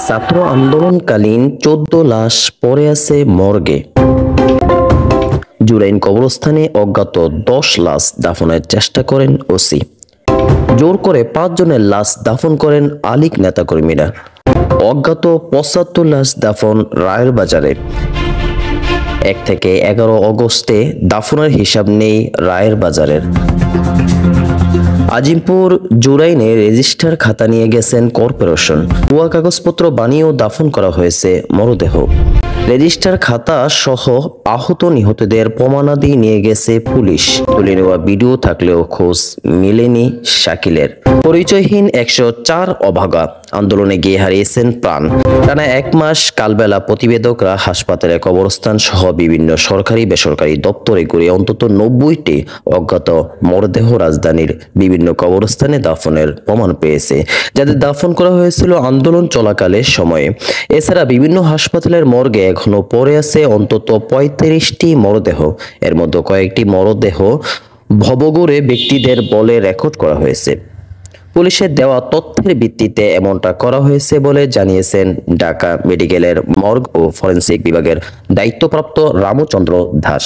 ছাত্র আন্দোলনকালীন 14 লাশ পড়ে আছে মর্গে। জুরাইন কবরস্থানে অজ্ঞাত 10 লাশ দাফনের চেষ্টা করেন ওসি। জোর করে 5 জনের লাশ দাফন করেন আলিক নেতাকর্মীরা। অজ্ঞাত 75 লাশ দাফন রায়ের বাজারে। 1 থেকে 11 অগস্টে দাফনের হিসাব নেই রায়ের বাজারের। আজিমপুর জুরাইনে রেজিস্টার খাতা নিয়ে গেছেন কর্পোরেশন। ভুয়া কাগজপত্র বানিয়েও দাফন করা হয়েছে মরদেহ। রেজিস্টার খাতা সহ আহত নিহতদের প্রমাণাদি নিয়ে গেছে পুলিশ। তুলে নেওয়া ভিডিও থাকলেও খোঁজ মেলেনি শাকিলের। পরিচয়হীন 104 অভাগা আন্দোলনে গিয়ে হারিয়েছেন প্রাণ। টানা 1 মাস কালবেলা প্রতিবেদকরা হাসপাতালে, কবরস্থান সহ বিভিন্ন সরকারি বেসরকারি দপ্তরে ঘুরে অন্তত 90টি অজ্ঞাত মরদেহ রাজধানীর বিভিন্ন কবরস্থানে দাফনের প্রমাণ পেয়েছে, যাদের দাফন করা হয়েছিল আন্দোলন চলাকালে সময়ে। এছাড়া বিভিন্ন হাসপাতালের মর্গে এখনো পড়ে আছে অন্তত 35টি মরদেহ। এর মধ্যে কয়েকটি মরদেহ ভবঘুরে ব্যক্তিদের বলে রেকর্ড করা হয়েছে। পুলিশের দেওয়া তথ্যের ভিত্তিতে এমনটা করা হয়েছে বলে জানিয়েছেন ঢাকা মেডিকেলের মর্গ ও ফরেনসিক বিভাগের দায়িত্বপ্রাপ্ত রামচন্দ্র দাস।